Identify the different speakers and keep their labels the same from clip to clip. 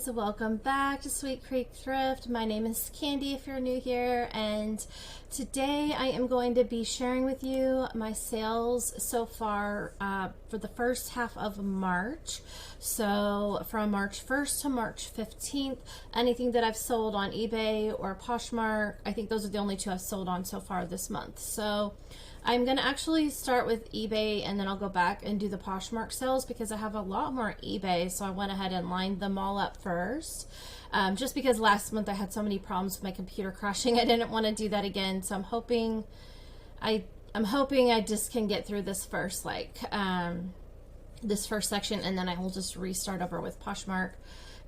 Speaker 1: guys, welcome back to Sweet Creek Thrift. My name is Candy if you're new here, and today I am going to be sharing with you my sales so far for the first half of March. So from March 1st to March 15th, anything that I've sold on eBay or Poshmark, I think those are the only two I've sold on so far this month. So I'm going to actually start with eBay and then I'll go back and do the Poshmark sales because I have a lot more eBay, so I went ahead and lined them all up first. Just because last month I had so many problems with my computer crashing, I didn't want to do that again. So I'm hoping I just can get through this first this first section, and then I will just restart over with Poshmark.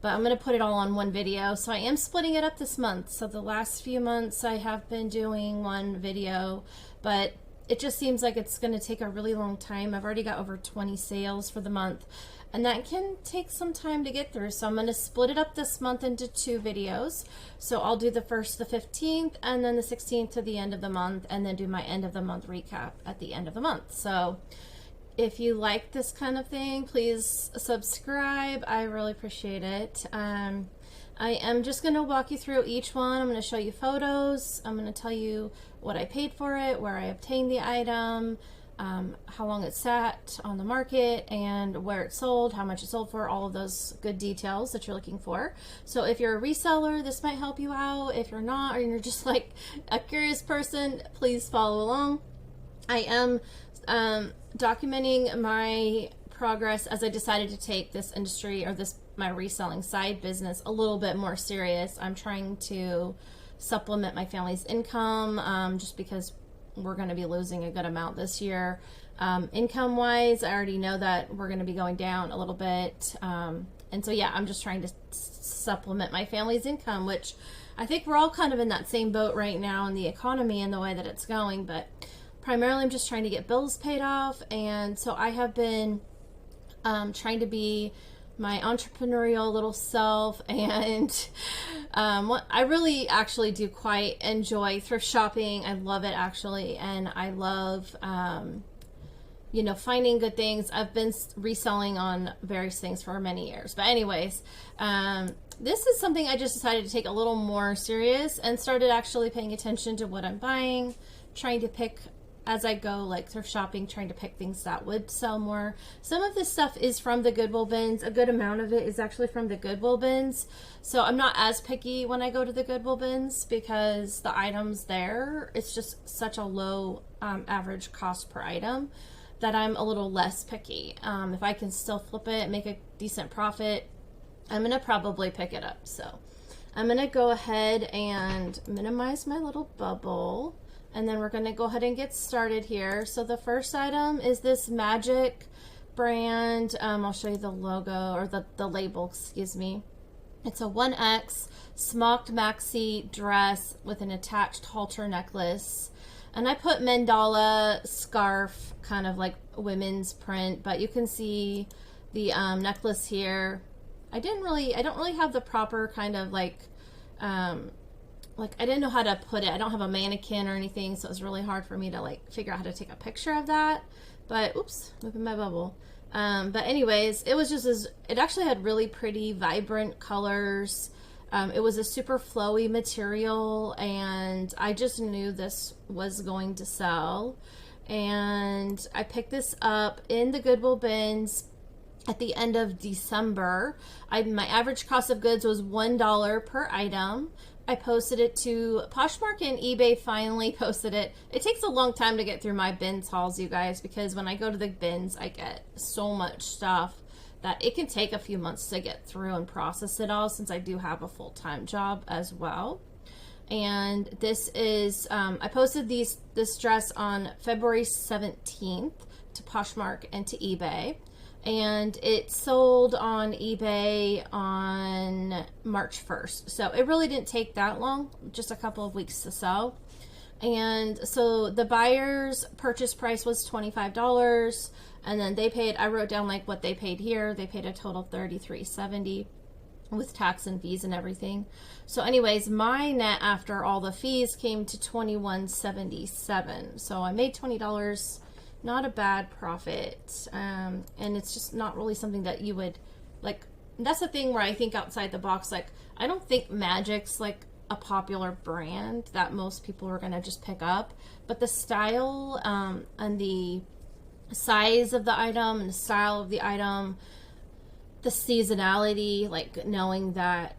Speaker 1: But I'm going to put it all on one video. So I am splitting it up this month. So the last few months I have been doing one video, but it just seems like it's going to take a really long time. I've already got over 20 sales for the month, and that can take some time to get through. So I'm going to split it up this month into two videos. So I'll do the 1st, the 15th, and then the 16th to the end of the month, and then do my end of the month recap at the end of the month. So if you like this kind of thing, please subscribe. I really appreciate it. I am just going to walk you through each one. I'm going to show you photos. I'm going to tell you what I paid for it, where I obtained the item, how long it sat on the market, and where it sold, how much it sold for, all of those good details that you're looking for. So if you're a reseller, this might help you out. If you're not, or you're just like a curious person, please follow along. I am documenting my progress as I decided to take this industry, or my reselling side business, a little bit more serious. I'm trying to supplement my family's income just because we're going to be losing a good amount this year. Income wise, I already know that we're going to be going down a little bit. And so yeah, I'm just trying to supplement my family's income, which I think we're all kind of in that same boat right now in the economy and the way that it's going. But primarily I'm just trying to get bills paid off. And so I have been trying to be my entrepreneurial little self, and what I really actually do quite enjoy thrift shopping. I love it actually, and I love you know, finding good things. I've been reselling on various things for many years, but anyways, this is something I just decided to take a little more serious and started actually paying attention to what I'm buying, trying to pick as I go, like thrift shopping, trying to pick things that would sell more. Some of this stuff is from the Goodwill bins. A good amount of it is actually from the Goodwill bins. So I'm not as picky when I go to the Goodwill bins because the items there, it's just such a low average cost per item that I'm a little less picky. If I can still flip it, make a decent profit, I'm gonna probably pick it up. So I'm gonna go ahead and minimize my little bubble. And then we're going to go ahead and get started here. So the first item is this Magic brand. I'll show you the logo, or the label, excuse me. It's a 1X smocked maxi dress with an attached halter necklace. And I put mandala scarf, kind of like women's print, but you can see the necklace here. I don't really have the proper kind of like I didn't know how to put it. I don't have a mannequin or anything, so it was really hard for me to like figure out how to take a picture of that. But oops, moving my bubble. But anyways, it was just it actually had really pretty vibrant colors. It was a super flowy material, and I just knew this was going to sell. And I picked this up in the Goodwill bins at the end of December. My average cost of goods was $1 per item. I posted it to Poshmark, and eBay finally posted it. It takes a long time to get through my bins hauls, you guys, because when I go to the bins, I get so much stuff that it can take a few months to get through and process it all, since I do have a full-time job as well. And this is, I posted this dress on February 17th to Poshmark and to eBay. And it sold on eBay on March 1st. So it really didn't take that long, just a couple of weeks to sell. And so the buyer's purchase price was $25. And then they paid, I wrote down like what they paid here. They paid a total of $33.70 with tax and fees and everything. So anyways, my net after all the fees came to $21.77. So I made $20. Not a bad profit, and it's just not really something that you would like that's the thing where I think outside the box. Like, I don't think Magic's like a popular brand that most people are gonna just pick up, but the style and the size of the item and the style of the item, the seasonality, like knowing that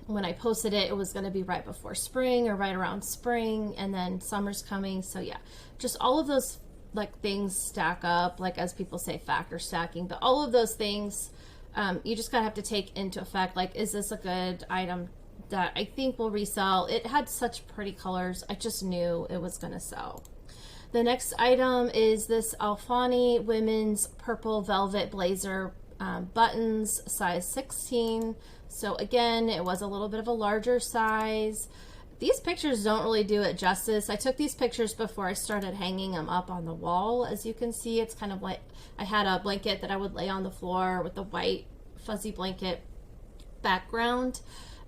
Speaker 1: when I posted it, it was going to be right before spring or right around spring, and then summer's coming. So yeah, just all of those like things stack up, like as people say, factor stacking, but all of those things you just gotta have to take into effect. Like, is this a good item that I think will resell? It had such pretty colors. I just knew it was going to sell. The next item is this Alfani women's purple velvet blazer, buttons, size 16. So again, it was a little bit of a larger size. These pictures don't really do it justice. I took these pictures before I started hanging them up on the wall. As you can see, it's kind of like I had a blanket that I would lay on the floor with the white fuzzy blanket background,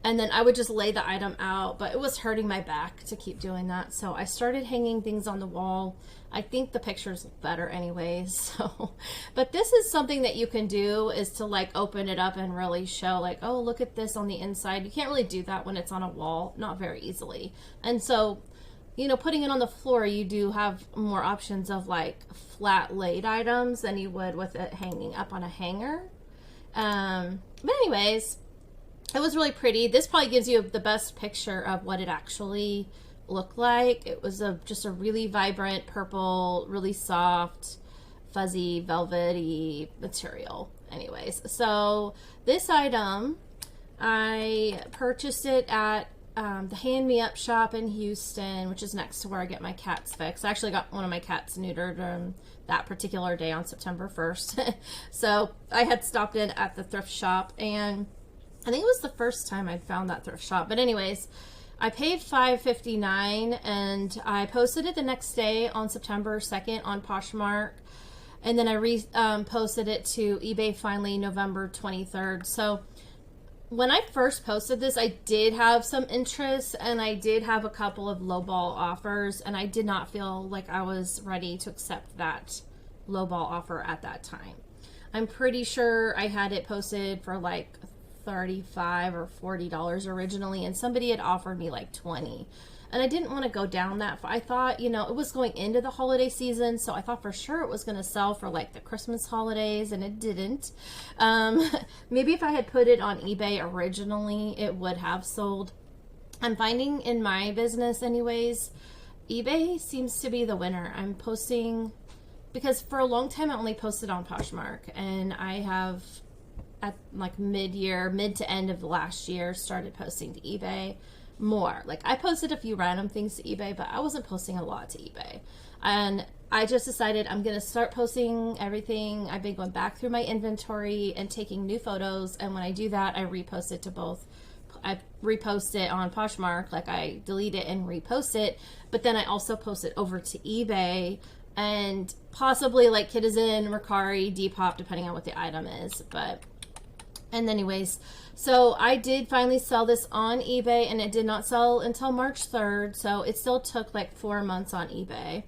Speaker 1: and then I would just lay the item out, but it was hurting my back to keep doing that. So I started hanging things on the wall. I think the pictures look better anyways. So, but this is something that you can do, is to like open it up and really show like, oh, look at this on the inside. You can't really do that when it's on a wall, not very easily. And so, you know, putting it on the floor, you do have more options of like flat laid items than you would with it hanging up on a hanger. But anyways, it was really pretty. This probably gives you the best picture of what it actually looked like. It was just a really vibrant purple, really soft, fuzzy, velvety material. Anyways, so this item, I purchased it at the Hand Me Up shop in Houston, which is next to where I get my cats fixed. I actually got one of my cats neutered that particular day on September 1st. So I had stopped in at the thrift shop, and I think it was the first time I'd found that thrift shop. But anyways, I paid $5.59, and I posted it the next day on September 2nd on Poshmark. And then I posted it to eBay finally November 23rd. So when I first posted this, I did have some interest, and I did have a couple of lowball offers, and I did not feel like I was ready to accept that lowball offer at that time. I'm pretty sure I had it posted for like $35 or $40 originally, and somebody had offered me like $20, and I didn't want to go down that far. I thought, you know, it was going into the holiday season, so I thought for sure it was going to sell for like the Christmas holidays, and it didn't. Maybe if I had put it on eBay originally, it would have sold. I'm finding in my business anyways, eBay seems to be the winner. I'm posting, because for a long time I only posted on Poshmark, and I have at like mid to end of last year started posting to eBay more. Like, I posted a few random things to eBay, but I wasn't posting a lot to eBay. And I just decided I'm going to start posting everything. I've been going back through my inventory and taking new photos, and when I do that, I repost it to both. I repost it on Poshmark, like I delete it and repost it, but then I also post it over to eBay and possibly like Kitizen, Mercari, Depop, depending on what the item is. And anyways, so I did finally sell this on eBay, and it did not sell until March 3rd. So it still took like 4 months on eBay.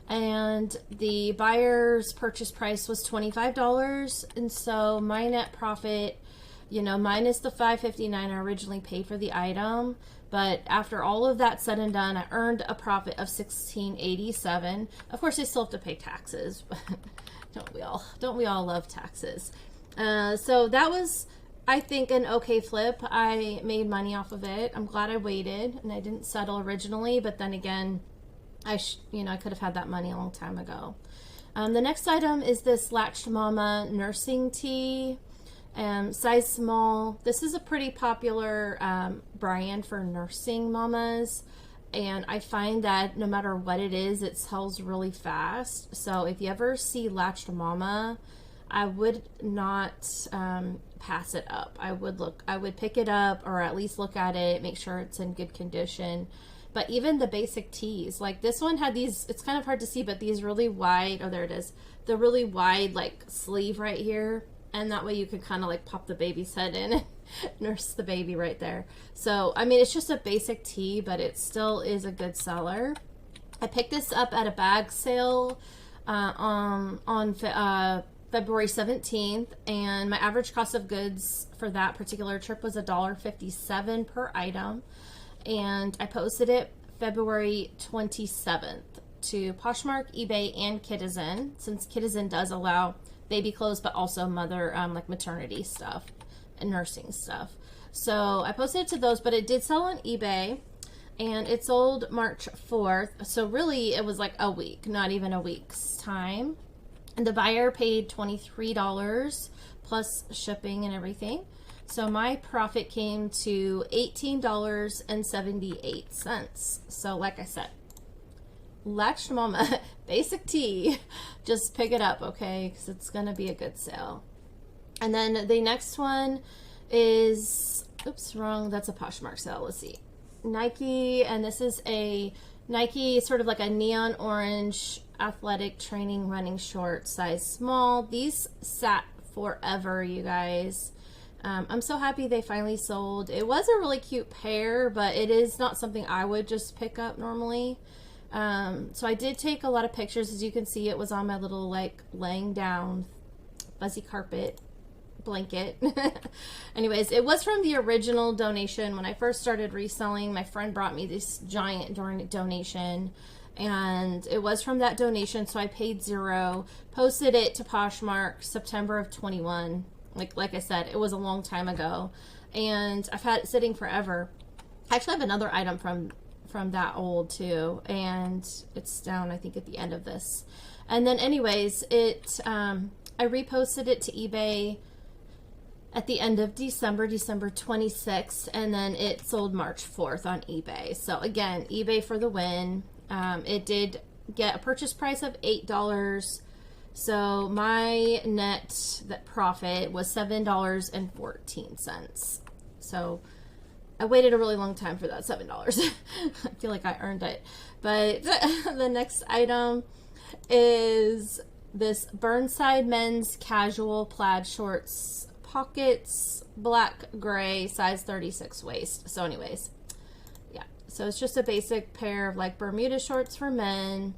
Speaker 1: And the buyer's purchase price was $25. And so my net profit, you know, minus the $5.59 I originally paid for the item. But after all of that said and done, I earned a profit of $16.87. Of course, I still have to pay taxes, but don't we all love taxes? So that was, I think, an okay flip. I made money off of it. I'm glad I waited and I didn't settle originally, but then again, I could have had that money a long time ago. The next item is this Latched Mama nursing tee, size small. This is a pretty popular brand for nursing mamas, and I find that no matter what it is, it sells really fast. So if you ever see Latched Mama, I would not pass it up. I would pick it up, or at least look at it, make sure it's in good condition. But even the basic tees, like this one had these, it's kind of hard to see, but these really wide, oh, there it is, the really wide like sleeve right here. And that way you can kind of like pop the baby's head in and nurse the baby right there. So, I mean, it's just a basic tee, but it still is a good seller. I picked this up at a bag sale on February 17th, and my average cost of goods for that particular trip was $1.57 per item, and I posted it February 27th to Poshmark, eBay, and Kitizen, since Kitizen does allow baby clothes but also mother like maternity stuff and nursing stuff. So I posted it to those, but it did sell on eBay, and it sold March 4th, so really it was like a week, not even a week's time. And the buyer paid $23 plus shipping and everything. So my profit came to $18.78. So like I said, Latch Mama, basic tee, just pick it up, okay? Because it's going to be a good sale. And then the next one is, oops, wrong, that's a Poshmark sale. Let's see. Nike, and this is a Nike, sort of like a neon orange athletic training running short, size small. These sat forever, you guys. I'm so happy they finally sold. It was a really cute pair, but it is not something I would just pick up normally. So I did take a lot of pictures. As you can see, it was on my little like laying down fuzzy carpet blanket. Anyways, it was from the original donation. When I first started reselling, my friend brought me this giant donation, and it was from that donation, so I paid $0, posted it to Poshmark September of 21. Like I said, it was a long time ago, and I've had it sitting forever. I actually have another item from that old too, and it's down, I think, at the end of this. And then anyways, I reposted it to eBay at the end of December 26th, and then it sold March 4th on eBay. So again, eBay for the win. It did get a purchase price of $8. So my net profit was $7.14. So I waited a really long time for that $7. I feel like I earned it. But the next item is this Burnside men's casual plaid shorts, pockets, black gray, size 36 waist. So anyways, yeah, so it's just a basic pair of like Bermuda shorts for men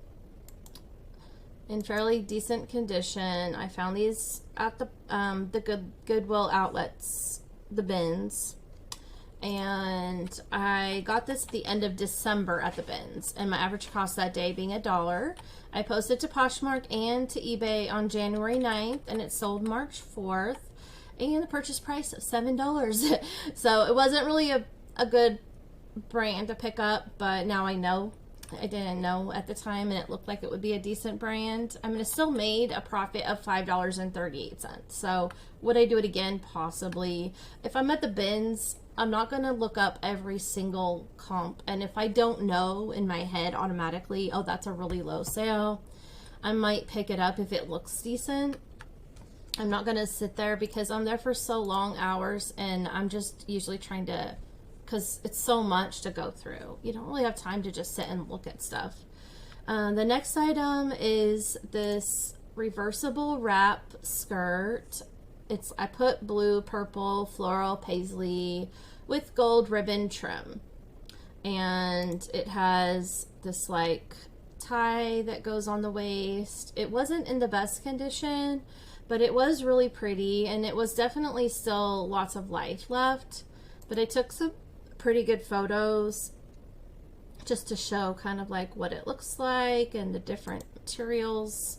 Speaker 1: in fairly decent condition. I found these at the Goodwill outlets, the bins, and I got this at the end of December at the bins, and my average cost that day being $1. I posted to Poshmark and to eBay on January 9th, and it sold March 4th, and the purchase price of $7. So it wasn't really a good brand to pick up, but now I know. I didn't know at the time, and it looked like it would be a decent brand. I mean, it still made a profit of $5.38. So would I do it again? Possibly. If I'm at the bins, I'm not going to look up every single comp, and if I don't know in my head automatically, oh, that's a really low sale, I might pick it up if it looks decent. I'm not going to sit there because I'm there for so long hours, and I'm just usually trying to, because it's so much to go through. You don't really have time to just sit and look at stuff. The next item is this reversible wrap skirt. I put blue, purple, floral, paisley with gold ribbon trim. And it has this like tie that goes on the waist. It wasn't in the best condition, but it was really pretty, and it was definitely still lots of life left. But I took some pretty good photos just to show kind of like what it looks like and the different materials.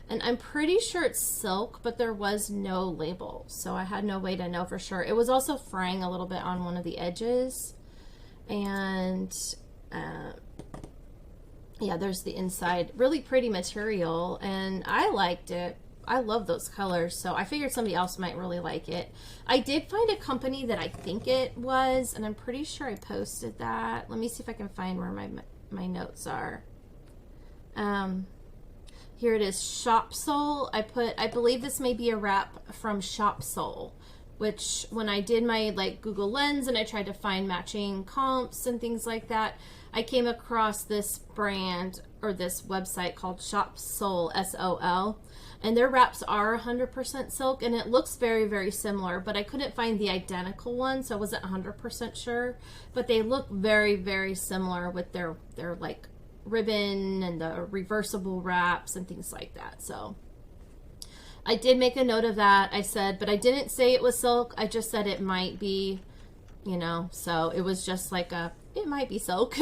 Speaker 1: And I'm pretty sure it's silk, but there was no label, so I had no way to know for sure. It was also fraying a little bit on one of the edges. And yeah, there's the inside. Really pretty material, and I liked it. I love those colors, so I figured somebody else might really like it. I did find a company that I think it was, and I'm pretty sure I posted that. Let me see if I can find where my notes are. Here it is, Shop Soul. I believe this may be a wrap from Shop Soul, which when I did my like Google Lens and I tried to find matching comps and things like that, I came across this brand or this website called Shop Soul, S-O-L, and their wraps are 100% silk, and it looks very, very similar, but I couldn't find the identical one, so I wasn't 100% sure, but they look very, very similar with their like ribbon and the reversible wraps and things like that. So I did make a note of that. I said, but I didn't say it was silk. I just said it might be, you know, so it was just like it might be silk.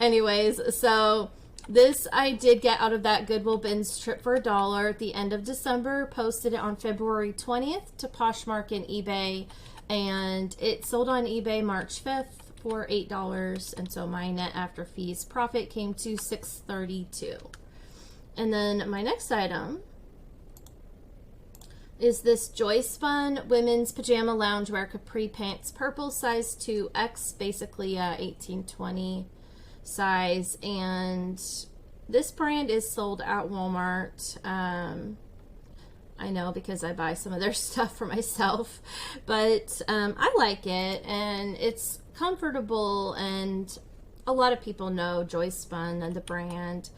Speaker 1: Anyways, so this I did get out of that Goodwill Bins trip for $1 at the end of December. Posted it on February 20th to Poshmark and eBay, and it sold on eBay March 5th for $8, and so my net after fees profit came to $6.32. And then my next item is this Joy Spun women's pajama loungewear capri pants, purple, size 2X, basically 18-20 size. And this brand is sold at Walmart. I know because I buy some of their stuff for myself, but I like it, and it's comfortable, and a lot of people know Joy Spun and the brand.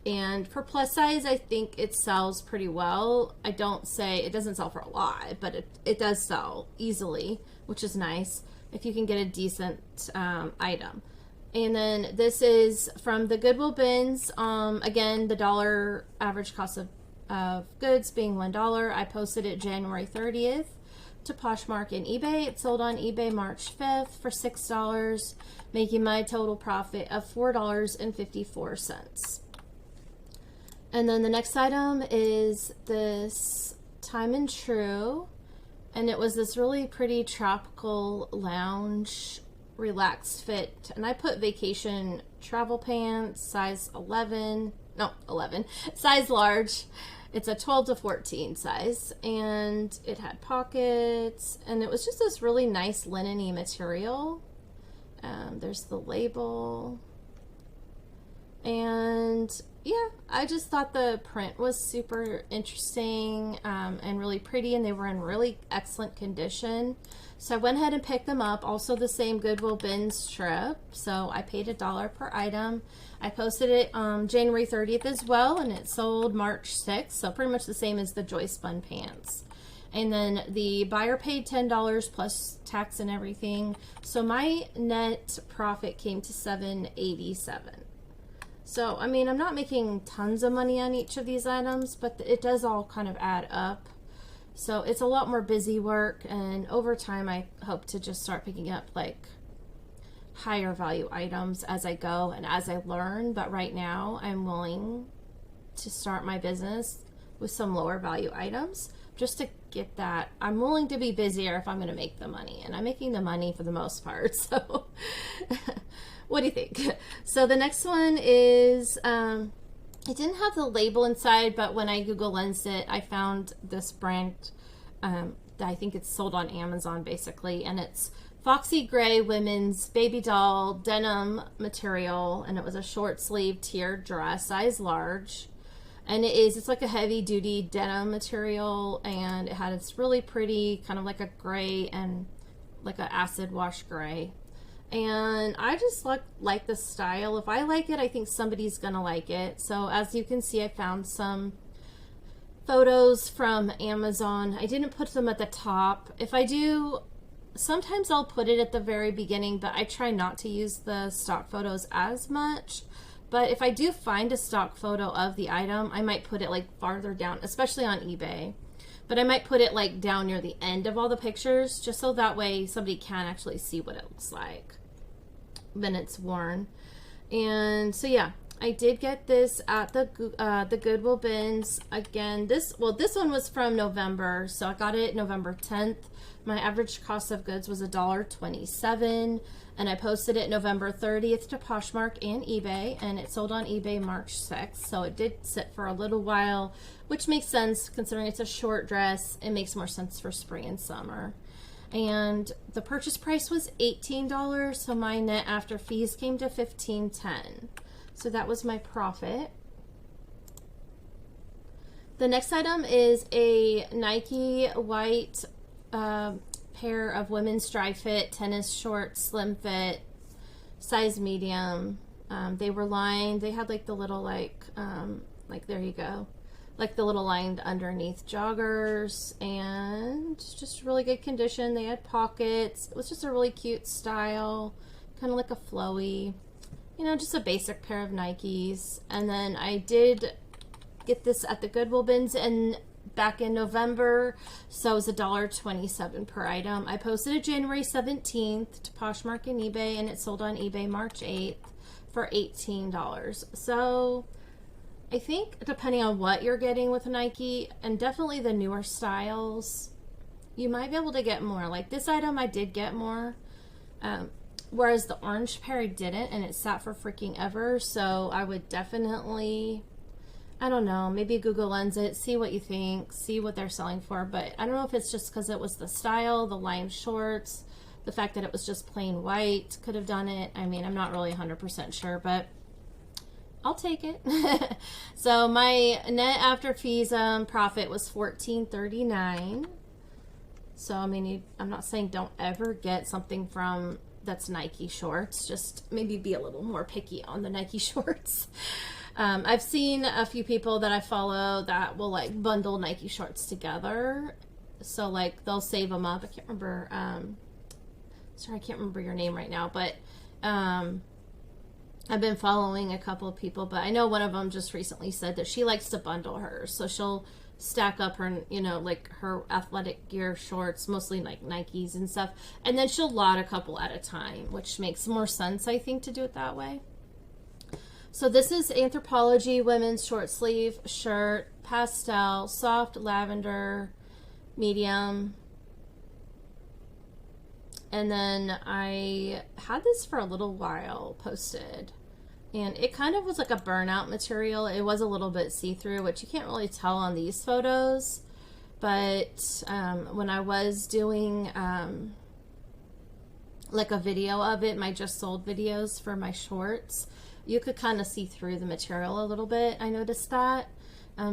Speaker 1: And for plus size, I think it sells pretty well. I don't say it doesn't sell for a lot, but it does sell easily, which is nice if you can get a decent item. And then this is from the Goodwill Bins. Again, the dollar average cost of goods being $1. I posted it January 30th to Poshmark and eBay. It sold on eBay March 5th for $6, making my total profit of $4.54. And then the next item is this Time and True, and it was this really pretty tropical lounge relaxed fit, and I put vacation travel pants, size 11, size large. It's a 12 to 14 size, and it had pockets, and it was just this really nice linen-y material. There's the label, and yeah, I just thought the print was super interesting and really pretty, and they were in really excellent condition. So I went ahead and picked them up. Also the same Goodwill Bins trip. So I paid $1 per item. I posted it January 30th as well, and it sold March 6th. So pretty much the same as the Joy Spun pants. And then the buyer paid $10 plus tax and everything. So my net profit came to $7.87. So, I mean, I'm not making tons of money on each of these items, but it does all kind of add up. So it's a lot more busy work, and over time I hope to just start picking up like higher value items as I go and as I learn. But right now I'm willing to start my business with some lower value items just to get that. I'm willing to be busier if I'm going to make the money, and I'm making the money for the most part. So what do you think? So the next one is, it didn't have the label inside, but when I Google Lensed it, I found this brand that I think it's sold on Amazon basically, and it's Foxy Gray women's baby doll denim material, and it was a short sleeve tiered dress, size large. And it's like a heavy duty denim material, and it had this really pretty kind of like a gray and like an acid wash gray. And I just like the style. If I like it, I think somebody's gonna like it. So as you can see, I found some photos from Amazon. I didn't put them at the top. If I do, sometimes I'll put it at the very beginning, but I try not to use the stock photos as much. But if I do find a stock photo of the item, I might put it like farther down, especially on eBay. But I might put it like down near the end of all the pictures, just so that way somebody can actually see what it looks like when it's worn. And so yeah, I did get this at the Goodwill Bins. Again, this one was from November, so I got it November 10th. My average cost of goods was $1.27, and I posted it November 30th to Poshmark and eBay, and it sold on eBay March 6th. So it did sit for a little while, which makes sense considering it's a short dress. It makes more sense for spring and summer. And the purchase price was $18, so my net after fees came to $15.10. So that was my profit. The next item is a Nike white pair of women's dry fit tennis shorts, slim fit, size medium. They were lined. They had like the little like there you go, like the little lined underneath joggers, and just really good condition. They had pockets. It was just a really cute style, kind of like a flowy, you know, just a basic pair of Nikes. And then I did get this at the Goodwill Bins, and back in November, so it was $1.27 per item. I posted it January 17th to Poshmark and eBay, and it sold on eBay March 8th for $18. So I think depending on what you're getting with Nike, and definitely the newer styles, you might be able to get more. Like this item I did get more, whereas the orange pair I didn't, and it sat for freaking ever. So I would definitely, I don't know, maybe Google Lens it, see what you think, see what they're selling for. But I don't know if it's just because it was the style, the lime shorts, the fact that it was just plain white could have done it. I mean, I'm not really 100% sure, but I'll take it. So my net after fees profit was $14.39. So I mean, I'm not saying don't ever get something from that's Nike shorts, just maybe be a little more picky on the Nike shorts. I've seen a few people that I follow that will like bundle Nike shorts together. So like they'll save them up. I can't remember, sorry, I can't remember your name right now, but I've been following a couple of people, but I know one of them just recently said that she likes to bundle hers. So she'll stack up her, you know, like her athletic gear shorts, mostly like Nikes and stuff, and then she'll lot a couple at a time, which makes more sense, I think, to do it that way. So this is Anthropologie women's short sleeve shirt, pastel, soft lavender, medium. And then I had this for a little while posted, and it kind of was like a burnout material. It was a little bit see-through, which you can't really tell on these photos. But when I was doing like a video of it, my just sold videos for my shorts, you could kind of see through the material a little bit. I noticed that.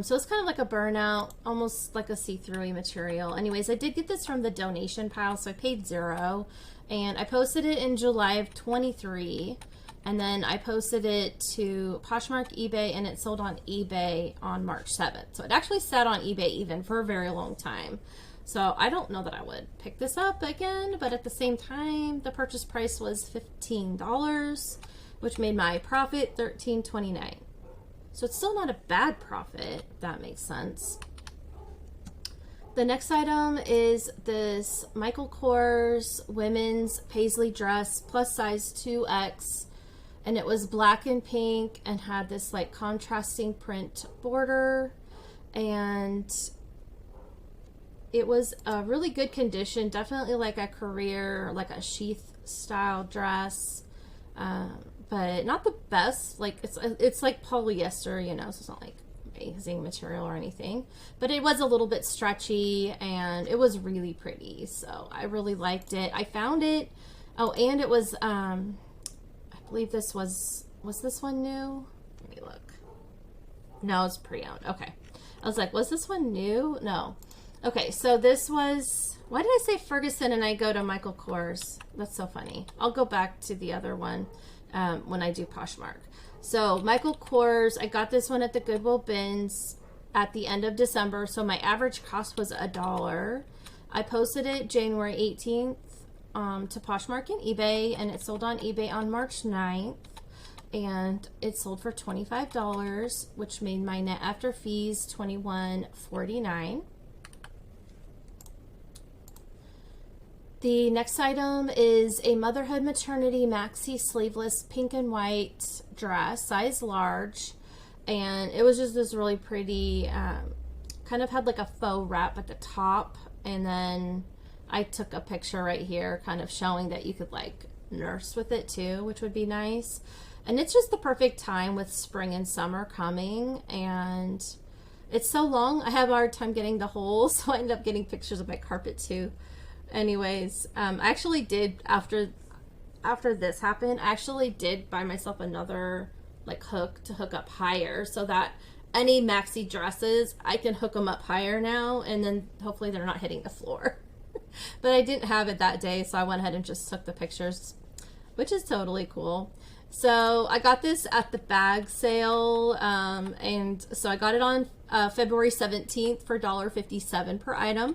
Speaker 1: So it's kind of like a burnout, almost like a see-through material. Anyways, I did get this from the donation pile, so I paid $0. And I posted it in July of 23. And then I posted it to Poshmark, eBay, and it sold on eBay on March 7th. So it actually sat on eBay even for a very long time. So I don't know that I would pick this up again, but at the same time, the purchase price was $15, which made my profit $13.29. So it's still not a bad profit, if that makes sense. The next item is this Michael Kors women's paisley dress, plus size 2X. And it was black and pink and had this like contrasting print border. And it was a really good condition, definitely like a career, like a sheath style dress. But not the best. Like it's like polyester, you know, so it's not like amazing material or anything, but it was a little bit stretchy and it was really pretty, so I really liked it. I found it, oh, and it was I believe this was this one new? Let me look. No, it's pre-owned. Okay, I was like, was this one new? No. Okay, so this was, why did I say Ferguson and I go to Michael Kors? That's so funny. I'll go back to the other one when I do Poshmark. So Michael Kors, I got this one at the Goodwill bins at the end of December. So my average cost was $1. I posted it January 18th to Poshmark and eBay, and it sold on eBay on March 9th. And it sold for $25, which made my net after fees $21.49. The next item is a motherhood maternity maxi sleeveless pink and white dress, size large, and it was just this really pretty, kind of had like a faux wrap at the top, and then I took a picture right here kind of showing that you could like nurse with it too, which would be nice. And it's just the perfect time with spring and summer coming, and it's so long. I have a hard time getting the holes, so I end up getting pictures of my carpet too. Anyways, I actually did, after this happened, I actually did buy myself another like hook to hook up higher, so that any maxi dresses, I can hook them up higher now, and then hopefully they're not hitting the floor. But I didn't have it that day, so I went ahead and just took the pictures, which is totally cool. So I got this at the bag sale, and so I got it on February 17th for $1.57 per item.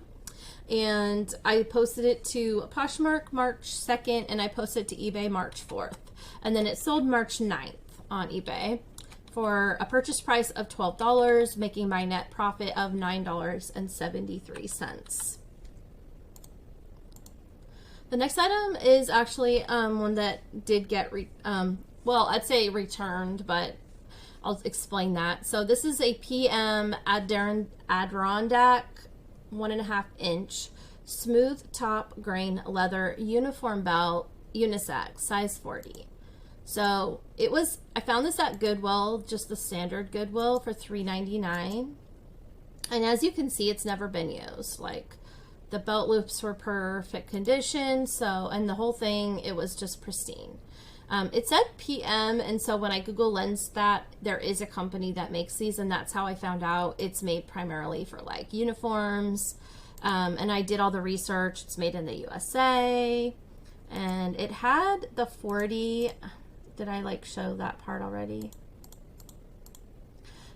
Speaker 1: And I posted it to Poshmark March 2nd, and I posted it to eBay March 4th. And then it sold March 9th on eBay. for a purchase price of $12, making my net profit of $9.73. The next item is actually one that did get, well, I'd say returned, but I'll explain that. So this is a PM Adirondack 1.5 inch smooth top grain leather uniform belt, unisex, size 40. So it was, I found this at Goodwill, just the standard Goodwill, for $3.99. And as you can see, it's never been used. Like, the belt loops were perfect condition, so, and the whole thing, it was just pristine. It said PM, and so when I Google lensed that, there is a company that makes these, and that's how I found out it's made primarily for like uniforms. And I did all the research. It's made in the USA, and it had the 40. Did I like show that part already?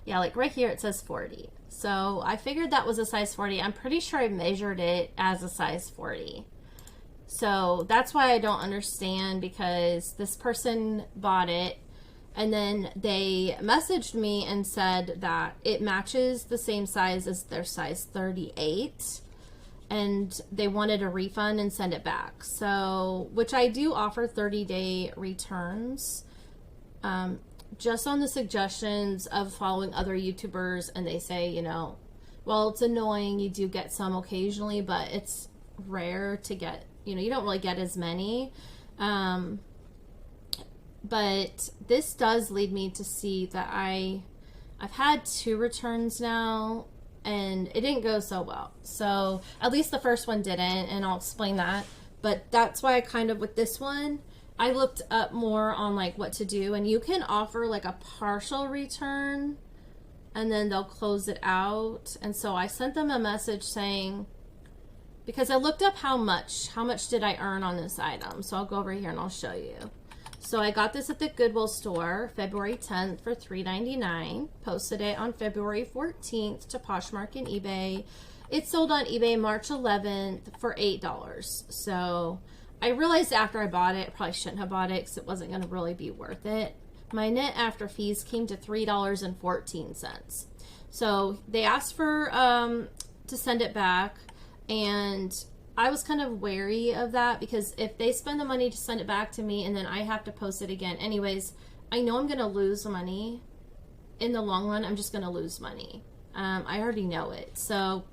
Speaker 1: Yeah, like right here it says 40. So I figured that was a size 40. I'm pretty sure I measured it as a size 40. So that's why I don't understand, because this person bought it and then they messaged me and said that it matches the same size as their size 38, and they wanted a refund and send it back. So, which I do offer 30-day returns, just on the suggestions of following other YouTubers, and they say, you know, well, it's annoying, you do get some occasionally, but it's rare to get, you know, you don't really get as many. But this does lead me to see that I've had 2 returns now, and it didn't go so well. So at least the first one didn't, and I'll explain that. But that's why I kind of, with this one, I looked up more on like what to do, and you can offer like a partial return and then they'll close it out. And so I sent them a message saying, because I looked up how much did I earn on this item. So I'll go over here and I'll show you. So I got this at the Goodwill store February 10th for $3.99, posted it on February 14th to Poshmark and eBay. It sold on eBay March 11th for $8. So I realized after I bought it, I probably shouldn't have bought it because it wasn't going to really be worth it. My net after fees came to $3.14. So they asked for to send it back, and I was kind of wary of that, because if they spend the money to send it back to me and then I have to post it again anyways, I know I'm going to lose money. In the long run, I'm just going to lose money. I already know it. So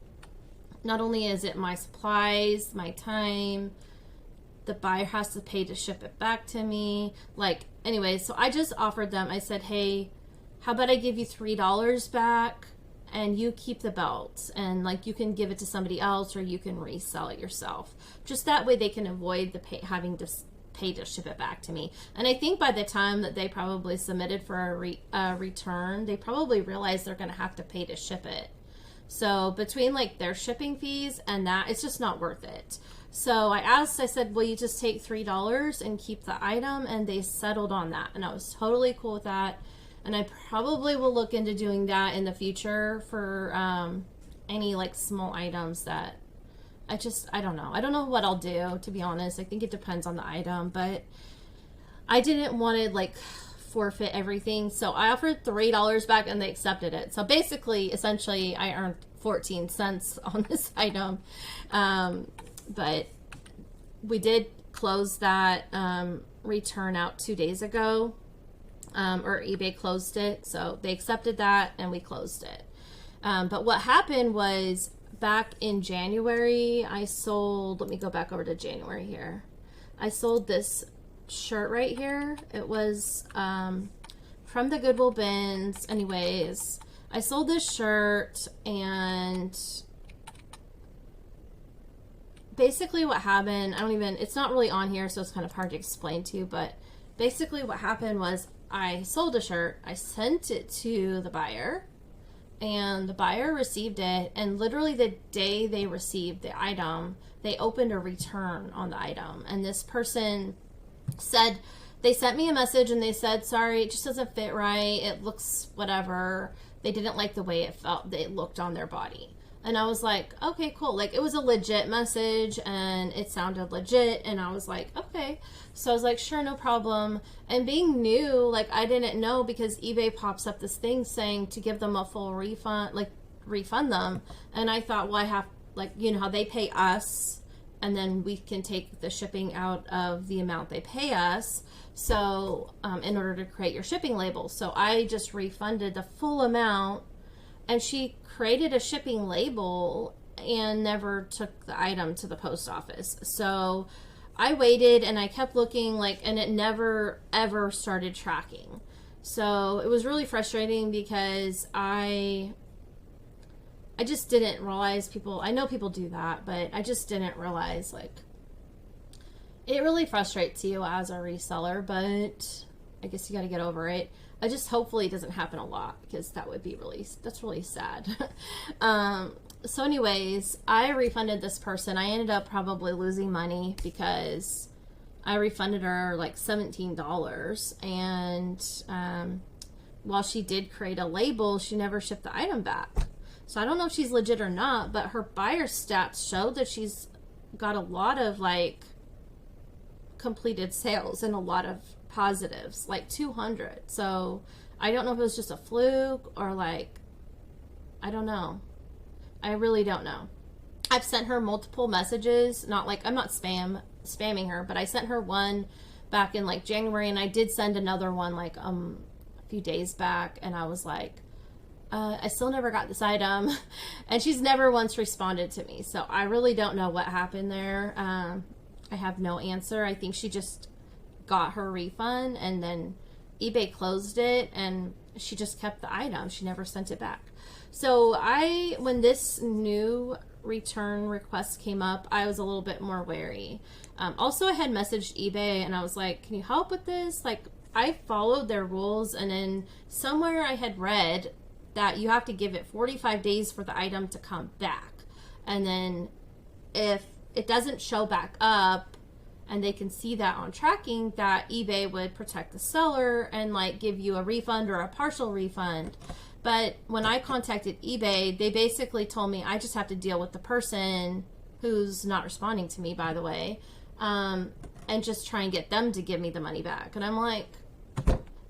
Speaker 1: not only is it my supplies, my time, the buyer has to pay to ship it back to me. Like, anyway, so I just offered them, I said, hey, how about I give you $3 back and you keep the belt, and like you can give it to somebody else or you can resell it yourself. Just that way they can avoid the having to pay to ship it back to me. And I think by the time that they probably submitted for a return, they probably realized they're going to have to pay to ship it. So between like their shipping fees and that, it's just not worth it. So I said, will you just take $3 and keep the item? And they settled on that. And I was totally cool with that. And I probably will look into doing that in the future for any like small items that I don't know. I don't know what I'll do, to be honest. I think it depends on the item, but I didn't want to like forfeit everything. So I offered $3 back and they accepted it. So basically, essentially, I earned 14 cents on this item. But we did close that return out 2 days ago. Or eBay closed it, so they accepted that and we closed it. But what happened was, back in January, I sold, let me go back over to January here. I sold this shirt right here. It was from the Goodwill bins. Anyways, I sold this shirt, and basically what happened, it's not really on here, so it's kind of hard to explain to you, but basically what happened was I sold a shirt, I sent it to the buyer, and the buyer received it, and literally the day they received the item, they opened a return on the item. And this person said, they sent me a message and they said, sorry, it just doesn't fit right, it looks whatever. They didn't like the way it looked on their body. And I was like, okay, cool. Like, it was a legit message and it sounded legit. And I was like, okay. So I was like, sure, no problem. And being new, like, I didn't know, because eBay pops up this thing saying to give them a full refund, like, refund them. And I thought, well, I have, like, you know how they pay us, and then we can take the shipping out of the amount they pay us. So, in order to create your shipping label. So I just refunded the full amount, and she created a shipping label and never took the item to the post office. So I waited and I kept looking, like, and it never ever started tracking. So it was really frustrating, because I just didn't realize people, I know people do that, but I just didn't realize, like, it really frustrates you as a reseller, but I guess you got to get over it. I just, hopefully it doesn't happen a lot, because that would be really, that's really sad. So anyways, I refunded this person. I ended up probably losing money, because I refunded her like $17. And while she did create a label, she never shipped the item back. So I don't know if she's legit or not, but her buyer stats showed that she's got a lot of, like, completed sales and a lot of positives, like 200. So I don't know if it was just a fluke, or, like, I don't know. I really don't know. I've sent her multiple messages, not like, I'm not spamming her, but I sent her one back in like January, and I did send another one like a few days back, and I was like, I still never got this item. And she's never once responded to me. So I really don't know what happened there. I have no answer. I think she just got her refund, and then eBay closed it, and she just kept the item. She never sent it back. So when this new return request came up, I was a little bit more wary. Also, I had messaged eBay, and I was like, can you help with this? Like, I followed their rules, and then somewhere I had read that you have to give it 45 days for the item to come back. And then if it doesn't show back up, and they can see that on tracking, that eBay would protect the seller and like give you a refund or a partial refund. But when I contacted eBay, they basically told me I just have to deal with the person who's not responding to me, by the way, and just try and get them to give me the money back. And I'm like,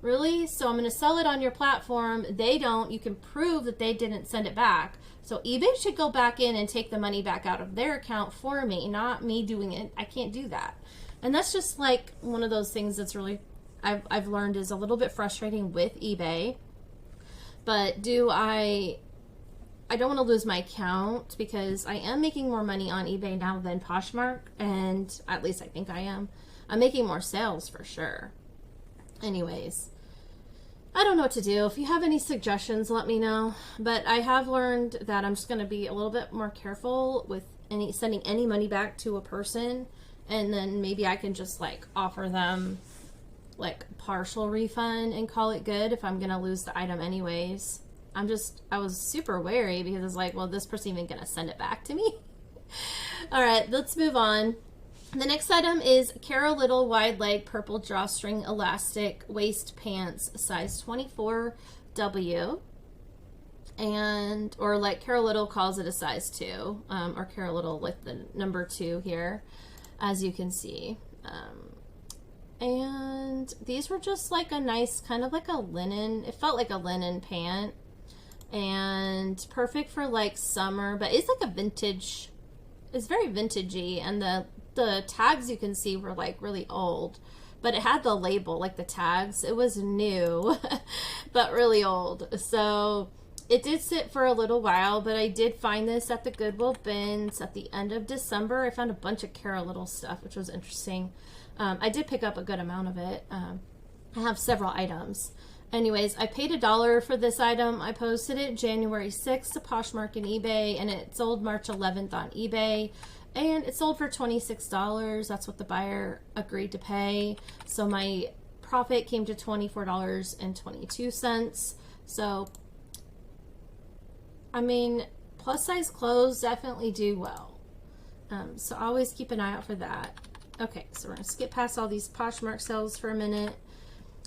Speaker 1: really? So I'm going to sell it on your platform. They don't. You can prove that they didn't send it back. So eBay should go back in and take the money back out of their account for me, not me doing it. I can't do that. And that's just like one of those things that's really, I've learned is a little bit frustrating with eBay. But I don't want to lose my account, because I am making more money on eBay now than Poshmark, and at least I think I am. I'm making more sales for sure. Anyways, I don't know what to do. If you have any suggestions, let me know. But I have learned that I'm just going to be a little bit more careful with sending any money back to a person, and then maybe I can just like offer them like partial refund and call it good if I'm going to lose the item anyways. I was super wary, because it's like, well, this person even going to send it back to me? All right, let's move on. The next item is Cara Little wide leg purple drawstring elastic waist pants, size 24W. And, or like Cara Little calls it a size 2, or Cara Little with the number 2 here, as you can see. And these were just like a nice, kind of like a linen, it felt like a linen pant, and perfect for like summer, but it's like a vintage, it's very vintagey, and the tags you can see were like really old, but it had the label, like the tags, it was new, but really old. So it did sit for a little while, but I did find this at the Goodwill bins at the end of December. I found a bunch of Cara Little stuff, which was interesting. I did pick up a good amount of it. I have several items. Anyways, I paid $1 for this item. I posted it January 6th to Poshmark and eBay, and it sold March 11th on eBay. And it sold for $26. That's what the buyer agreed to pay. So my profit came to $24.22. So, I mean, plus size clothes definitely do well. So always keep an eye out for that. Okay, so we're going to skip past all these Poshmark sales for a minute.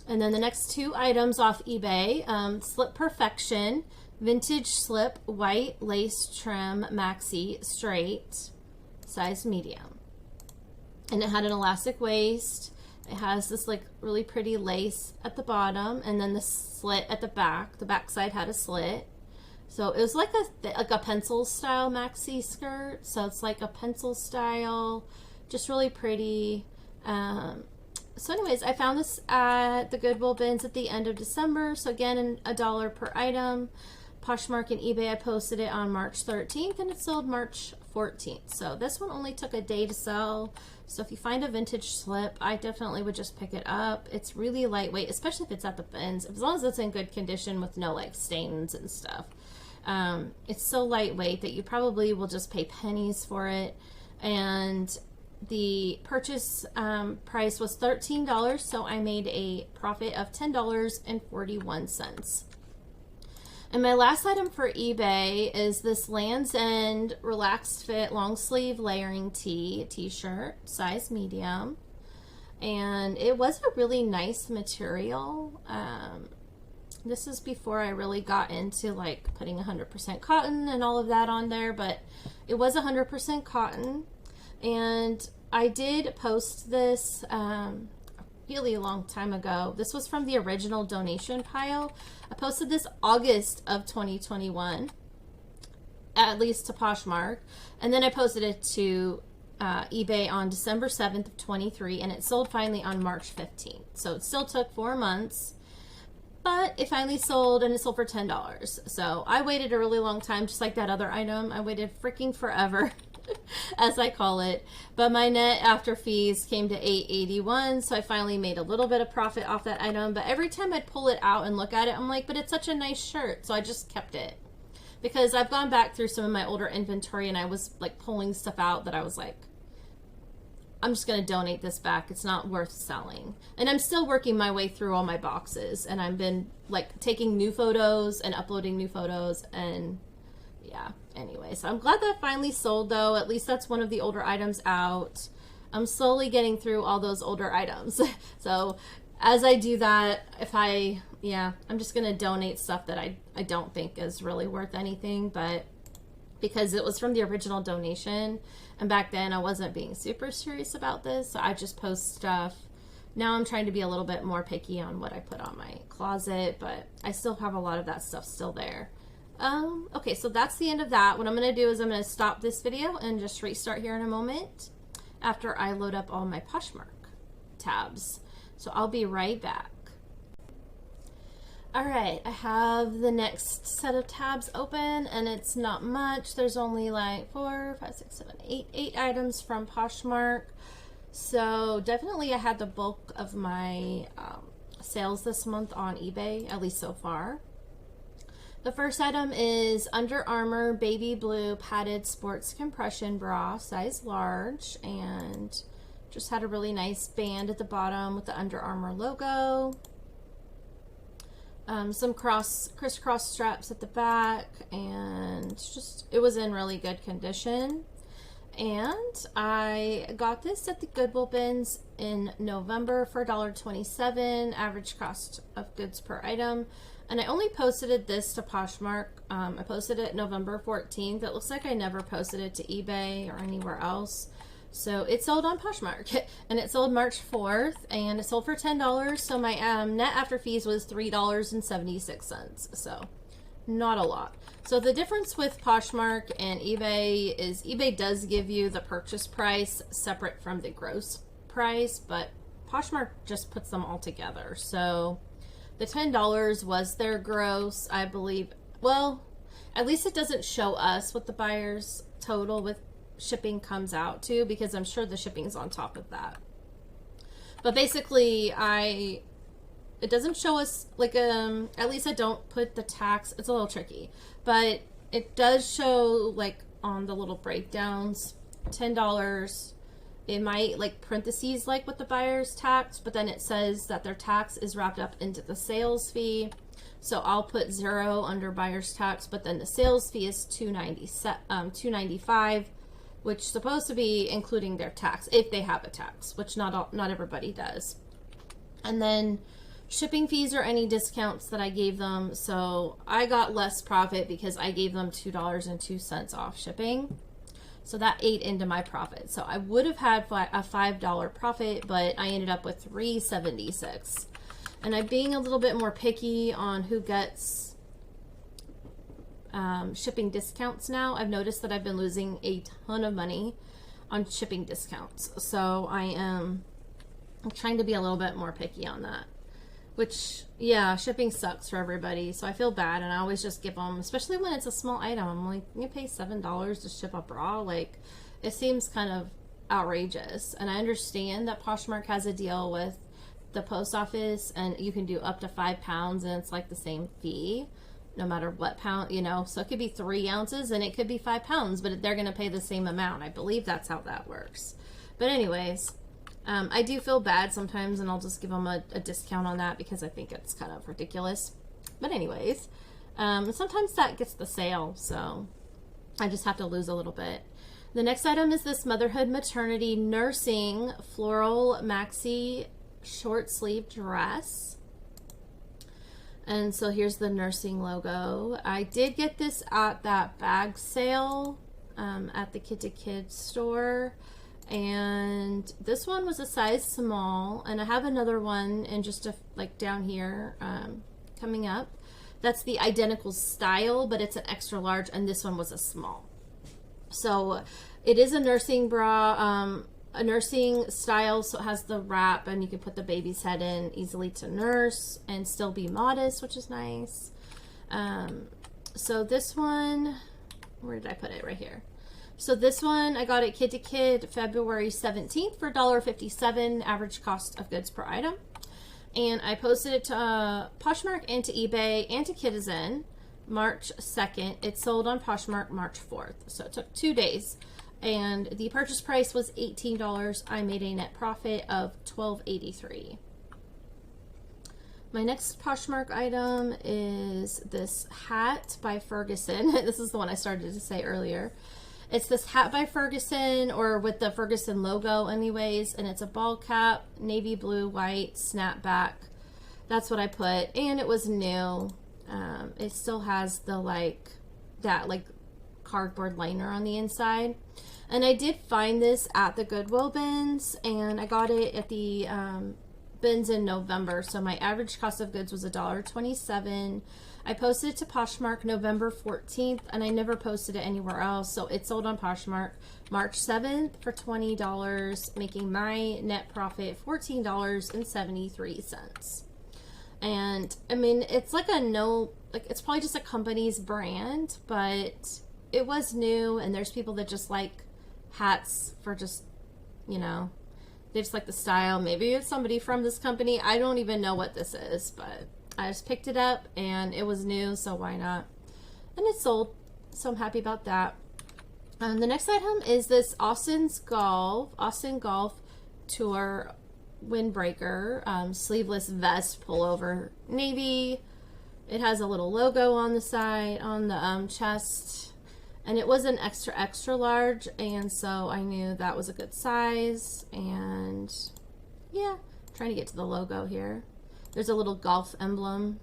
Speaker 1: And then the next two items off eBay, Slip Perfection. Vintage slip, white lace trim, maxi, straight, size medium. And it had an elastic waist. It has this like really pretty lace at the bottom, and then the slit at the back. The back side had a slit. So it was like a pencil style maxi skirt. So it's like a pencil style, just really pretty. So anyways, I found this at the Goodwill bins at the end of December. So again, $1 per item. Poshmark and eBay, I posted it on March 13th and it sold March 14th. So this one only took a day to sell. So if you find a vintage slip, I definitely would just pick it up. It's really lightweight, especially if it's at the bins, as long as it's in good condition with no like stains and stuff. It's so lightweight that you probably will just pay pennies for it. And the purchase price was $13, so I made a profit of $10.41. And my last item for eBay is this Land's End Relaxed Fit Long Sleeve Layering T-shirt, size medium. And it was a really nice material. This is before I really got into like putting 100% cotton and all of that on there, but it was 100% cotton. And I did post this really a long time ago. This was from the original donation pile. I posted this August of 2021, at least to Poshmark, and then I posted it to eBay on December 7th of 23, and it sold finally on March 15th. So it still took 4 months, but it finally sold, and it sold for $10. So I waited a really long time, just like that other item. I waited freaking forever. As I call it, but my net after fees came to $8.81, so I finally made a little bit of profit off that item. But every time I'd pull it out and look at it, I'm like, but it's such a nice shirt, so I just kept it, because I've gone back through some of my older inventory and I was like pulling stuff out that I was like, I'm just going to donate this back. It's not worth selling. And I'm still working my way through all my boxes, and I've been like taking new photos and uploading new photos, and yeah. Anyway, so I'm glad that finally sold, though. At least that's one of the older items out. I'm slowly getting through all those older items. So as I do that, I'm just going to donate stuff that I don't think is really worth anything, but because it was from the original donation, and back then I wasn't being super serious about this, so I just post stuff. Now I'm trying to be a little bit more picky on what I put on my closet, but I still have a lot of that stuff still there. Okay, so that's the end of that. What I'm going to do is I'm going to stop this video and just restart here in a moment after I load up all my Poshmark tabs. So I'll be right back. All right, I have the next set of tabs open, and it's not much. There's only like 4, 5, 6, 7, 8 items from Poshmark. So definitely I had the bulk of my sales this month on eBay, at least so far. The first item is Under Armour Baby Blue Padded Sports Compression Bra, size large, and just had a really nice band at the bottom with the Under Armour logo. Some crisscross straps at the back, and just, it was in really good condition. And I got this at the Goodwill bins in November for $1.27, average cost of goods per item. And I only posted this to Poshmark. I posted it November 14th. It looks like I never posted it to eBay or anywhere else. So it sold on Poshmark, and it sold March 4th, and it sold for $10. So my net after fees was $3.76. So not a lot. So the difference with Poshmark and eBay is eBay does give you the purchase price separate from the gross price, but Poshmark just puts them all together. So the $10 was their gross, I believe. Well, at least it doesn't show us what the buyer's total with shipping comes out to, because I'm sure the shipping's on top of that. But basically, it doesn't show us, like, at least I don't put the tax. It's a little tricky, but it does show, like, on the little breakdowns, $10. It might like parentheses like what the buyer's tax, but then it says that their tax is wrapped up into the sales fee. So I'll put 0 under buyer's tax, but then the sales fee is $295, which is supposed to be including their tax if they have a tax, which not everybody does. And then shipping fees or any discounts that I gave them. So I got less profit because I gave them $2.02 off shipping. So that ate into my profit. So I would have had a $5 profit, but I ended up with $3.76. And I'm being a little bit more picky on who gets shipping discounts now. I've noticed that I've been losing a ton of money on shipping discounts. So I'm trying to be a little bit more picky on that. Which, yeah, shipping sucks for everybody. So I feel bad, and I always just give them, especially when it's a small item. I'm like, you pay $7 to ship a bra? Like, it seems kind of outrageous. And I understand that Poshmark has a deal with the post office, and you can do up to 5 pounds, and it's like the same fee, no matter what pound, you know. So it could be 3 ounces, and it could be 5 pounds, but they're going to pay the same amount. I believe that's how that works. But anyways, I do feel bad sometimes, and I'll just give them a discount on that because I think it's kind of ridiculous. But anyways, sometimes that gets the sale, so I just have to lose a little bit. The next item is this Motherhood Maternity Nursing Floral Maxi Short Sleeve Dress. And so here's the nursing logo. I did get this at that bag sale at the Kid to Kid store. And this one was a size small, and I have another one in just like down here coming up. That's the identical style, but it's an extra large, and this one was a small. So it is a nursing bra, a nursing style, so it has the wrap, and you can put the baby's head in easily to nurse and still be modest, which is nice. So this one, where did I put it? Right here. So this one I got at Kid to Kid February 17th for $1.57 average cost of goods per item. And I posted it to Poshmark and to eBay and to Kidizen March 2nd. It sold on Poshmark March 4th. So it took 2 days. And the purchase price was $18. I made a net profit of $12.83. My next Poshmark item is this hat by Ferguson. This is the one I started to say earlier. It's this hat by Ferguson, or with the Ferguson logo anyways, and it's a ball cap, navy blue, white, snapback. That's what I put, and it was new. It still has the that cardboard liner on the inside. And I did find this at the Goodwill bins, and I got it at the bins in November, so my average cost of goods was $1.27. I posted it to Poshmark November 14th, and I never posted it anywhere else, so it sold on Poshmark March 7th for $20, making my net profit $14.73. And I mean, it's like it's probably just a company's brand, but it was new, and there's people that just like hats for just, you know, they just like the style. Maybe it's somebody from this company. I don't even know what this is, but I just picked it up, and it was new, so why not? And it sold, so I'm happy about that. The next item is this Austin Golf Tour windbreaker, sleeveless vest pullover, navy. It has a little logo on the side, on the chest, and it was an extra large, and so I knew that was a good size. And yeah, trying to get to the logo here. There's a little golf emblem.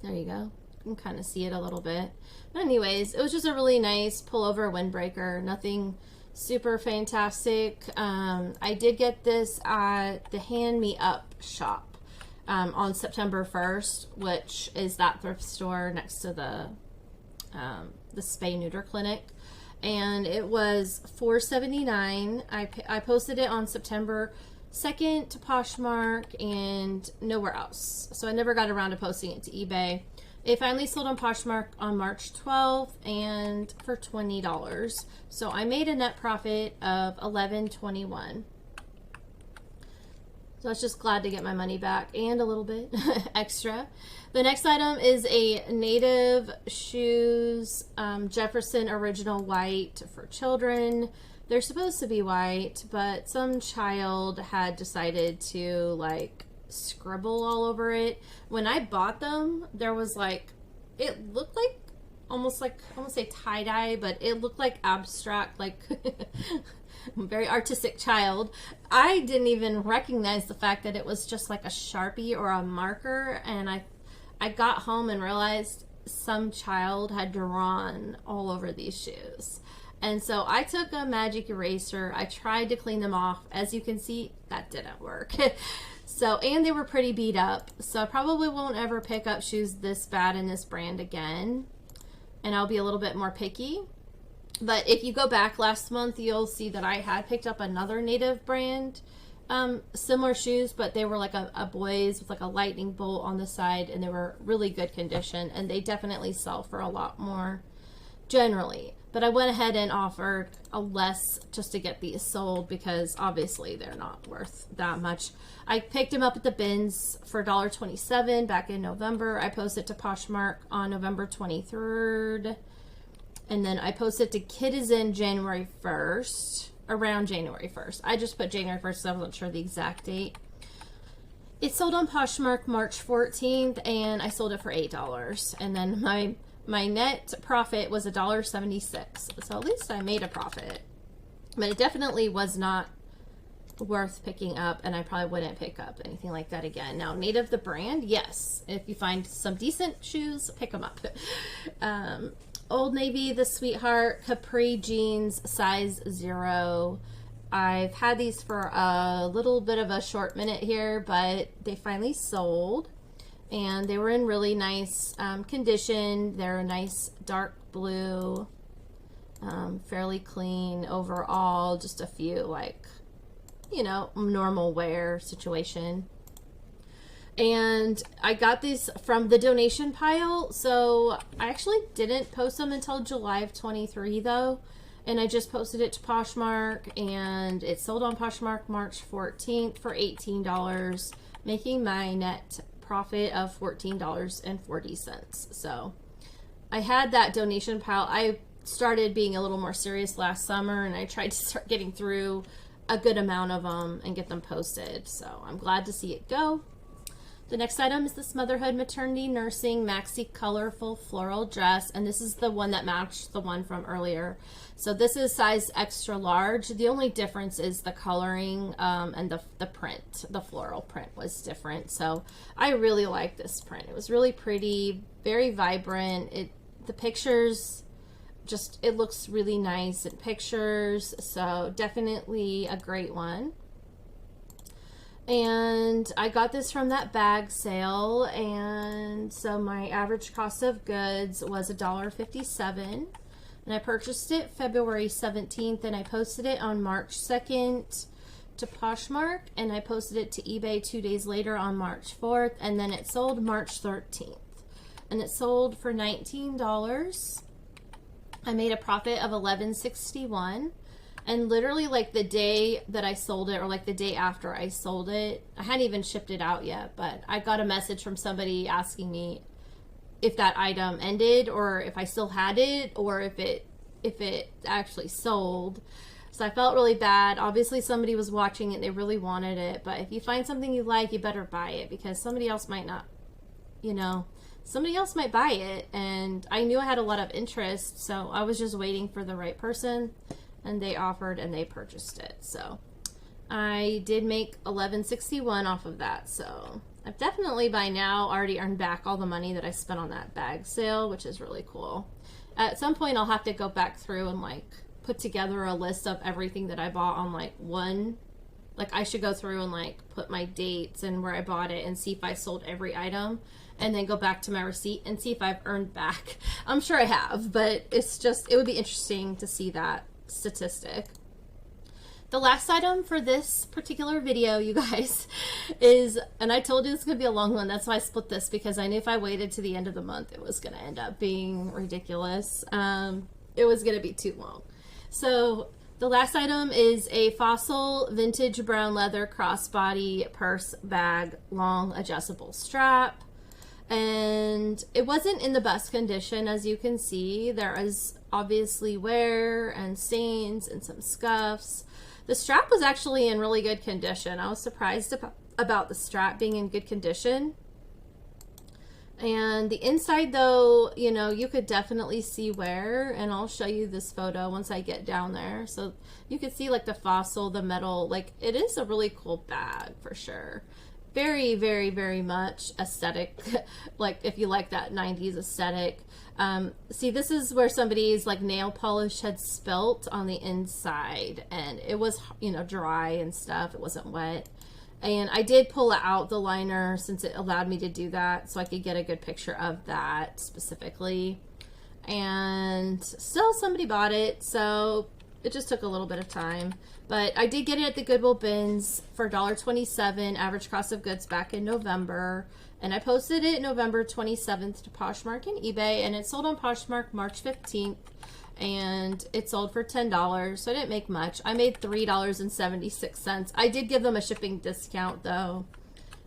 Speaker 1: There you go. You can kind of see it a little bit. But anyways, it was just a really nice pullover windbreaker. Nothing super fantastic. I did get this at the Hand Me Up shop on September 1st, which is that thrift store next to the Spay Neuter Clinic. And it was $4.79. I posted it on September 2nd to Poshmark and nowhere else. So I never got around to posting it to eBay. It finally sold on Poshmark on March 12th and for $20. So I made a net profit of $11.21. So I was just glad to get my money back and a little bit extra. The next item is a Native Shoes Jefferson Original White for children. They're supposed to be white, but some child had decided to scribble all over it. When I bought them, there was it looked like almost like, I won't say tie-dye, but it looked like abstract, like I'm a very artistic child. I didn't even recognize the fact that it was just like a Sharpie or a marker, and I got home and realized some child had drawn all over these shoes. And so I took a magic eraser. I tried to clean them off. As you can see, that didn't work. So, and they were pretty beat up. So I probably won't ever pick up shoes this bad in this brand again. And I'll be a little bit more picky. But if you go back last month, you'll see that I had picked up another Native brand, similar shoes, but they were like a boys with like a lightning bolt on the side, and they were really good condition, and they definitely sell for a lot more generally. But I went ahead and offered a less just to get these sold, because obviously they're not worth that much. I picked them up at the bins for $1.27 back in November. I posted to Poshmark on November 23rd. And then I posted to Kitizen January 1st, around January 1st. I just put January 1st so I wasn't sure the exact date. It sold on Poshmark March 14th, and I sold it for $8. And then my net profit was $1.76. So at least I made a profit. But it definitely was not worth picking up, and I probably wouldn't pick up anything like that again. Now, Native the brand, yes. If you find some decent shoes, pick them up. Old Navy, the Sweetheart, Capri jeans, size 0. I've had these for a little bit of a short minute here, but they finally sold. And they were in really nice condition. They're a nice dark blue, fairly clean overall. Just a few, like, you know, normal wear situation. And I got these from the donation pile. So I actually didn't post them until July of 23 though. And I just posted it to Poshmark, and it sold on Poshmark March 14th for $18, making my net profit of $14.40. So I had that donation pile. I started being a little more serious last summer, and I tried to start getting through a good amount of them and get them posted. So I'm glad to see it go. The next item is this Motherhood Maternity Nursing Maxi Colorful Floral Dress, and this is the one that matched the one from earlier. So this is size extra large. The only difference is the coloring and the print. The floral print was different. So I really like this print. It was really pretty, very vibrant. The pictures, just, it looks really nice in pictures. So definitely a great one. And I got this from that bag sale, and so my average cost of goods was $1.57, and I purchased it February 17th, and I posted it on March 2nd to Poshmark, and I posted it to eBay 2 days later on March 4th, and then it sold March 13th, and it sold for $19. I made a profit of $11.61. And literally, like, the day that I sold it, or like the day after I sold it, I hadn't even shipped it out yet, but I got a message from somebody asking me if that item ended, or if I still had it, or if it actually sold. So I felt really bad. Obviously somebody was watching it, they really wanted it, but if you find something you like, you better buy it, because somebody else might not, you know, somebody else might buy it. And I knew I had a lot of interest, so I was just waiting for the right person. And they offered, and they purchased it. So I did make $11.61 off of that. So I've definitely by now already earned back all the money that I spent on that bag sale, which is really cool. At some point I'll have to go back through and like put together a list of everything that I bought on like one. Like, I should go through and like put my dates and where I bought it and see if I sold every item, and then go back to my receipt and see if I've earned back. I'm sure I have, but it's just, it would be interesting to see that statistic. The last item for this particular video, you guys, is, and I told you this is going to be a long one, that's why I split this, because I knew if I waited to the end of the month it was going to end up being ridiculous. It was going to be too long. So the last item is a Fossil vintage brown leather crossbody purse bag, long adjustable strap. And it wasn't in the best condition, as you can see. There is obviously wear and stains and some scuffs. The strap was actually in really good condition. I was surprised about the strap being in good condition. And the inside though, you know, you could definitely see wear, and I'll show you this photo once I get down there. So you can see like the fossil, the metal, like it is a really cool bag for sure. Very, very, very much aesthetic. Like if you like that 90s aesthetic. See, this is where somebody's like nail polish had spilt on the inside, and it was, you know, dry and stuff. It wasn't wet. And I did pull out the liner since it allowed me to do that, so I could get a good picture of that specifically. And still somebody bought it, so it just took a little bit of time. But I did get it at the Goodwill bins for $1.27 average cost of goods back in November. And I posted it November 27th to Poshmark and eBay, and it sold on Poshmark March 15th. And it sold for $10, so I didn't make much. I made $3.76. I did give them a shipping discount though.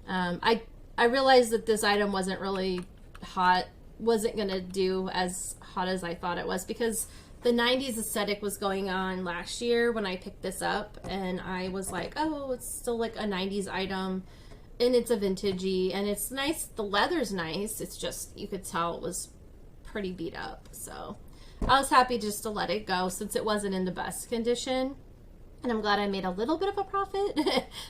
Speaker 1: I realized that this item wasn't really hot, wasn't gonna do as hot as I thought it was, because the 90s aesthetic was going on last year when I picked this up, and I was like, oh, it's still like a 90s item, and it's a vintagey, and it's nice. The leather's nice. It's just, you could tell it was pretty beat up, so I was happy just to let it go since it wasn't in the best condition. And I'm glad I made a little bit of a profit.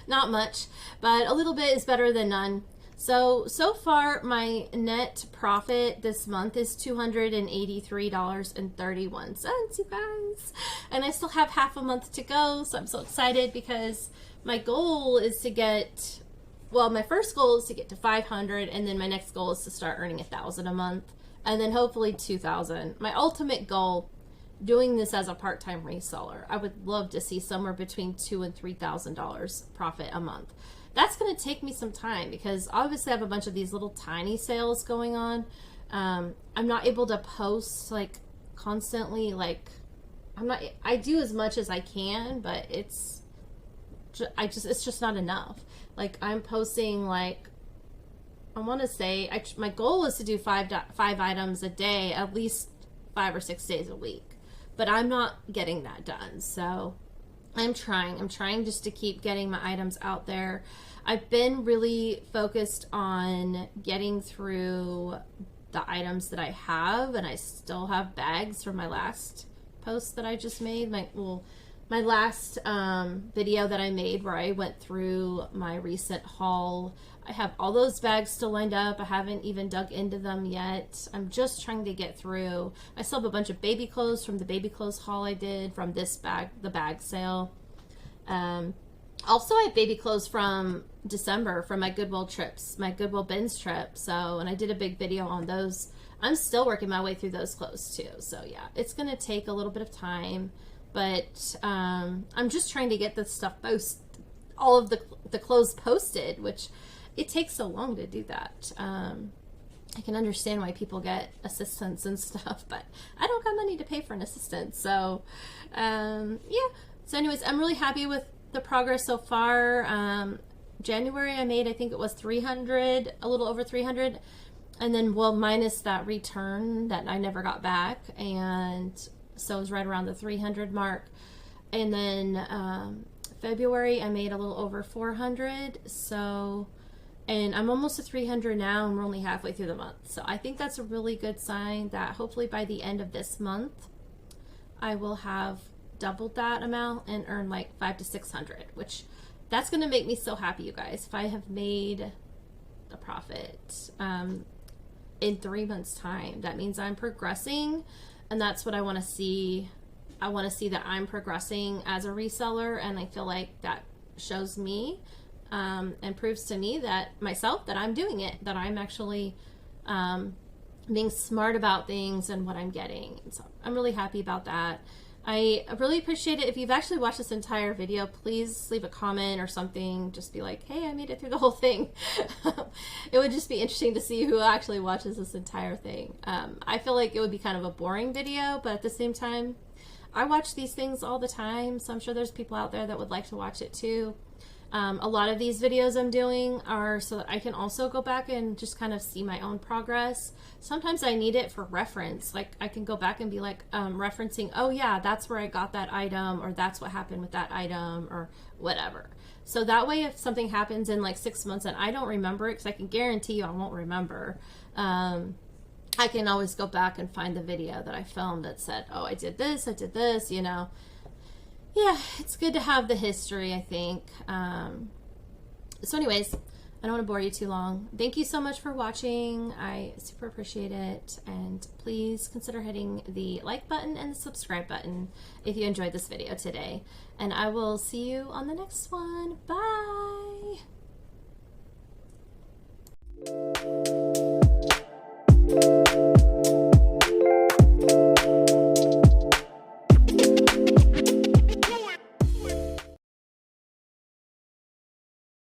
Speaker 1: Not much, but a little bit is better than none. So far my net profit this month is $283.31, you guys. And I still have half a month to go, so I'm so excited because my goal is to get, well, my first goal is to get to 500, and then my next goal is to start earning $1,000 a month. And then hopefully 2,000. My ultimate goal, doing this as a part-time reseller, I would love to see somewhere between $2,000 and $3,000 profit a month. That's going to take me some time because obviously I have a bunch of these little tiny sales going on. I'm not able to post like constantly. Like I do as much as I can, but it's just not enough. Like I'm posting like, I want to say, my goal is to do five items a day, at least 5 or 6 days a week. But I'm not getting that done. So I'm trying just to keep getting my items out there. I've been really focused on getting through the items that I have, and I still have bags from my last post that I just made. My last video that I made where I went through my recent haul. I have all those bags still lined up. I haven't even dug into them yet. I'm just trying to get through. I still have a bunch of baby clothes from the baby clothes haul I did from this bag, the bag sale. Also, I have baby clothes from December from my Goodwill trips, my Goodwill bins trip. So, and I did a big video on those. I'm still working my way through those clothes too. So yeah, it's going to take a little bit of time. But I'm just trying to get this stuff all of the clothes posted, which it takes so long to do that. I can understand why people get assistants and stuff, but I don't got money to pay for an assistant. So yeah. So anyways, I'm really happy with the progress so far. January I made, I think it was 300, a little over 300. And then, well, minus that return that I never got back. And so it was right around the 300 mark. And then February I made a little over 400. So, and I'm almost to 300 now, and we're only halfway through the month. So I think that's a really good sign that hopefully by the end of this month I will have doubled that amount and earn like 500 to 600, which that's going to make me so happy, you guys. If I have made a profit in 3 months time, that means I'm progressing, and that's what I want to see. I want to see that I'm progressing as a reseller, and I feel like that shows me and proves to me that myself that I'm doing it, that I'm actually being smart about things and what I'm getting. And so I'm really happy about that. I really appreciate it. If you've actually watched this entire video, please leave a comment or something. Just be like, hey, I made it through the whole thing. It would just be interesting to see who actually watches this entire thing. I feel like it would be kind of a boring video, but at the same time, I watch these things all the time, so I'm sure there's people out there that would like to watch it too. A lot of these videos I'm doing are so that I can also go back and just kind of see my own progress. Sometimes I need it for reference. Like I can go back and be like referencing, oh yeah, that's where I got that item, or that's what happened with that item, or whatever. So that way if something happens in like 6 months and I don't remember it, because I can guarantee you I won't remember, I can always go back and find the video that I filmed that said, oh, I did this, you know. Yeah, it's good to have the history, I think. So anyways, I don't want to bore you too long. Thank you so much for watching. I super appreciate it. And please consider hitting the like button and the subscribe button if you enjoyed this video today. And I will see you on the next one. Bye!